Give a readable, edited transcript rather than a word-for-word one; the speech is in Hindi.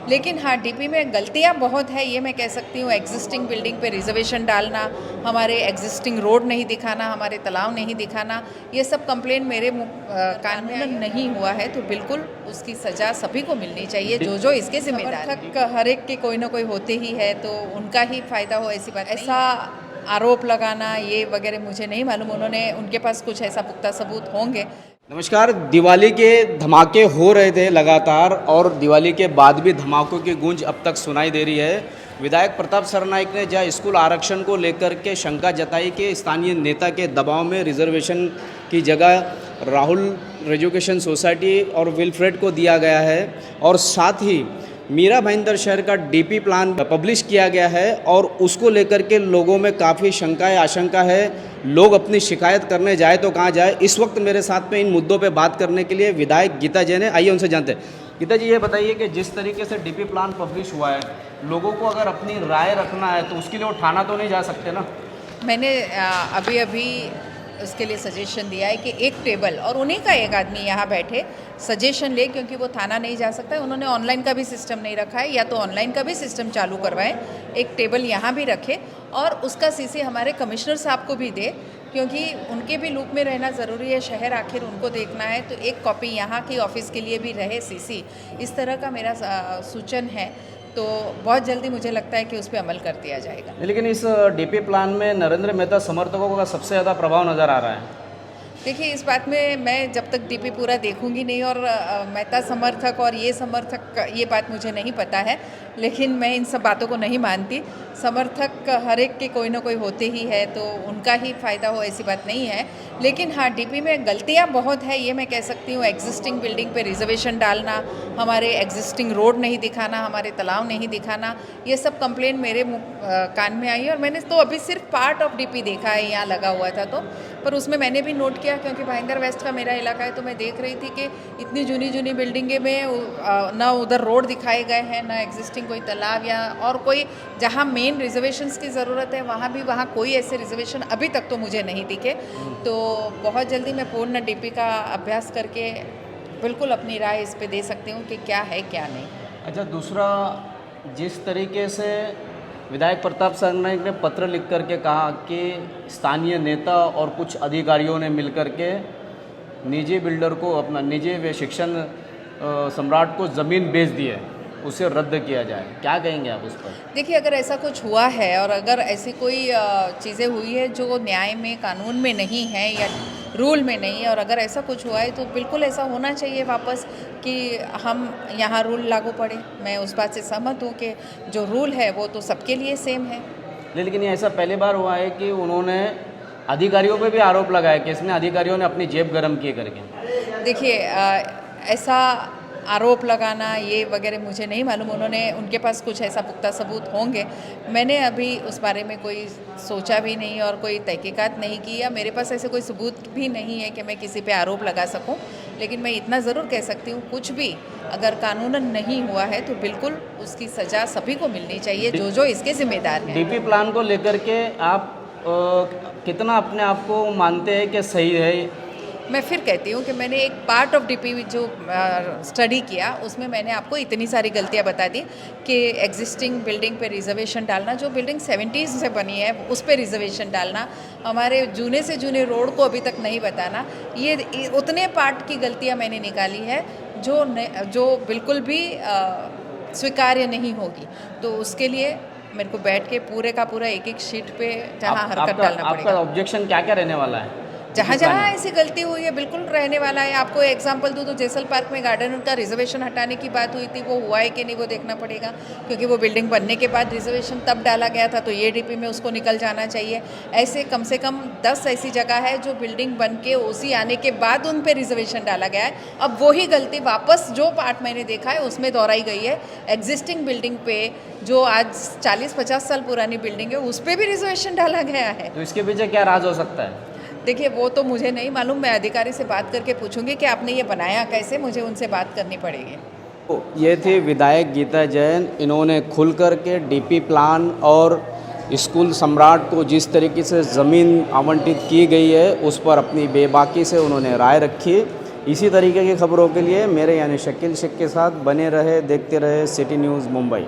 लेकिन हाँ, डीपी में गलतियाँ बहुत है, ये मैं कह सकती हूँ। एग्जिस्टिंग बिल्डिंग पे रिजर्वेशन डालना, हमारे एग्जिस्टिंग रोड नहीं दिखाना, हमारे तालाब नहीं दिखाना, ये सब कंप्लेंट मेरे कान में नहीं हुआ है तो बिल्कुल उसकी सज़ा सभी को मिलनी चाहिए, जो इसके जिम्मेदार हैं। हर एक के कोई ना कोई होते ही है, तो उनका ही फ़ायदा हो ऐसी बात ऐसा आरोप लगाना ये वगैरह मुझे नहीं मालूम। उन्होंने उनके पास कुछ ऐसा पुख्ता सबूत होंगे। नमस्कार। दिवाली के धमाके हो रहे थे लगातार और दिवाली के बाद भी धमाकों की गूंज अब तक सुनाई दे रही है। विधायक प्रताप सरनाईक ने जहाँ स्कूल आरक्षण को लेकर के शंका जताई कि स्थानीय नेता के दबाव में रिजर्वेशन की जगह राहुल एजुकेशन सोसाइटी और विल्फ्रेड को दिया गया है, और साथ ही मीरा भाईंदर शहर का डीपी प्लान पब्लिश किया गया है और उसको लेकर के लोगों में काफ़ी शंकाएं आशंका है। लोग अपनी शिकायत करने जाए तो कहाँ जाए। इस वक्त मेरे साथ में इन मुद्दों पे बात करने के लिए विधायक गीता जैन है। आइए उनसे जानते हैं। गीता जी, ये बताइए कि जिस तरीके से डीपी प्लान पब्लिश हुआ है, लोगों को अगर अपनी राय रखना है तो उसके लिए वो थाना तो नहीं जा सकते ना। मैंने अभी अभी उसके लिए सजेशन दिया है कि एक टेबल और उन्हीं का एक आदमी यहाँ बैठे सजेशन ले, क्योंकि वो थाना नहीं जा सकता है। उन्होंने ऑनलाइन का भी सिस्टम नहीं रखा है, या तो ऑनलाइन का भी सिस्टम चालू करवाएं, एक टेबल यहाँ भी रखे और उसका सीसी हमारे कमिश्नर साहब को भी दे, क्योंकि उनके भी लूप में रहना ज़रूरी है। शहर आखिर उनको देखना है, तो एक कॉपी यहाँ की ऑफिस के लिए भी रहे सीसी। इस तरह का मेरा सूचन है, तो बहुत जल्दी मुझे लगता है कि उस पर अमल कर दिया जाएगा। लेकिन इस डीपी प्लान में नरेंद्र मेहता समर्थकों का सबसे ज़्यादा प्रभाव नज़र आ रहा है। देखिए, इस बात में मैं जब तक डीपी पूरा देखूंगी नहीं, और मेहता समर्थक और ये समर्थक, ये बात मुझे नहीं पता है, लेकिन मैं इन सब बातों को नहीं मानती। समर्थक हर एक के कोई ना कोई होते ही है, तो उनका ही फ़ायदा हो ऐसी बात नहीं है। लेकिन हाँ, डीपी में गलतियाँ बहुत है, ये मैं कह सकती हूँ। एग्जिस्टिंग बिल्डिंग पे रिजर्वेशन डालना, हमारे एग्जिस्टिंग रोड नहीं दिखाना, हमारे तालाब नहीं दिखाना, ये सब कंप्लेंट मेरे कान में आई। और मैंने तो अभी सिर्फ पार्ट ऑफ डीपी देखा है, यहाँ लगा हुआ था तो, पर उसमें मैंने भी नोट किया, क्योंकि भाईंदर वेस्ट का मेरा इलाका है, तो मैं देख रही थी कि इतनी जूनी बिल्डिंगें में ना उधर रोड दिखाए गए हैं, ना एग्जिस्टिंग कोई तालाब या और कोई जहाँ मेन रिजर्वेशंस की ज़रूरत है वहाँ कोई ऐसे रिजर्वेशन अभी तक तो मुझे नहीं दिखे। तो बहुत जल्दी मैं पूर्ण डीपी का अभ्यास करके बिल्कुल अपनी राय इस पे दे सकती हूँ कि क्या है क्या नहीं। अच्छा, दूसरा, जिस तरीके से विधायक प्रताप सरनाईक ने पत्र लिख करके कहा कि स्थानीय नेता और कुछ अधिकारियों ने मिलकर के निजी बिल्डर को, अपना निजी शिक्षण सम्राट को ज़मीन बेच दी है, उसे रद्द किया जाए, क्या कहेंगे आप उस पर? देखिए, अगर ऐसा कुछ हुआ है और अगर ऐसी कोई चीज़ें हुई है जो न्याय में, कानून में नहीं है या रूल में नहीं है, और अगर ऐसा कुछ हुआ है तो बिल्कुल ऐसा होना चाहिए वापस कि हम यहाँ रूल लागू पड़े। मैं उस बात से सहमत हूँ कि जो रूल है वो तो सबके लिए सेम है। लेकिन ये ऐसा पहली बार हुआ है कि उन्होंने अधिकारियों पे भी आरोप लगाया कि इसमें अधिकारियों ने अपनी जेब गर्म किए करके। देखिए, ऐसा आरोप लगाना ये वगैरह मुझे नहीं मालूम। उन्होंने, उनके पास कुछ ऐसा पुख्ता सबूत होंगे। मैंने अभी उस बारे में कोई सोचा भी नहीं और कोई तहकीकात नहीं की, या मेरे पास ऐसे कोई सबूत भी नहीं है कि मैं किसी पे आरोप लगा सकूं। लेकिन मैं इतना ज़रूर कह सकती हूँ, कुछ भी अगर कानूनन नहीं हुआ है तो बिल्कुल उसकी सज़ा सभी को मिलनी चाहिए, जो इसके जिम्मेदार हैं। डीपी प्लान को लेकर के आप कितना अपने आप को मानते हैं कि सही है? मैं फिर कहती हूँ कि मैंने एक पार्ट ऑफ डीपी जो स्टडी किया, उसमें मैंने आपको इतनी सारी गलतियाँ बता दी कि एग्जिस्टिंग बिल्डिंग पे रिजर्वेशन डालना, जो बिल्डिंग 70s से बनी है उस पे रिजर्वेशन डालना, हमारे जूने से जूने रोड को अभी तक नहीं बताना, ये उतने पार्ट की गलतियाँ मैंने निकाली है जो बिल्कुल भी स्वीकार्य नहीं होगी। तो उसके लिए मेरे को बैठ के पूरे का पूरा एक शीट पे जहाँ हरकत डालना पड़ेगा। आपका ऑब्जेक्शन क्या क्या रहने वाला है? जहाँ जहाँ ऐसी गलती हुई है बिल्कुल रहने वाला है। आपको एग्जांपल दूँ तो जैसल पार्क में गार्डन का रिजर्वेशन हटाने की बात हुई थी, वो हुआ है कि नहीं वो देखना पड़ेगा, क्योंकि वो बिल्डिंग बनने के बाद रिजर्वेशन तब डाला गया था, तो ये डीपी में उसको निकल जाना चाहिए। ऐसे कम से कम 10 ऐसी जगह है जो बिल्डिंग बन के ओसी आने के बाद उन पर रिजर्वेशन डाला गया है। अब वही गलती वापस जो पार्ट मैंने देखा है उसमें दोहराई गई है। एग्जिस्टिंग बिल्डिंग पे जो आज 40-50 साल पुरानी बिल्डिंग है उस पर भी रिजर्वेशन डाला गया है। तो इसके पीछे क्या राज हो सकता है? देखिए, वो तो मुझे नहीं मालूम। मैं अधिकारी से बात करके पूछूंगी कि आपने ये बनाया कैसे, मुझे उनसे बात करनी पड़ेगी। तो ये थी विधायक गीता जैन। इन्होंने खुल कर के डीपी प्लान और स्कूल सम्राट को जिस तरीके से ज़मीन आवंटित की गई है उस पर अपनी बेबाकी से उन्होंने राय रखी। इसी तरीके की खबरों के लिए मेरे यानी शकील शेख के साथ बने रहे, देखते रहे सिटी न्यूज़ मुंबई।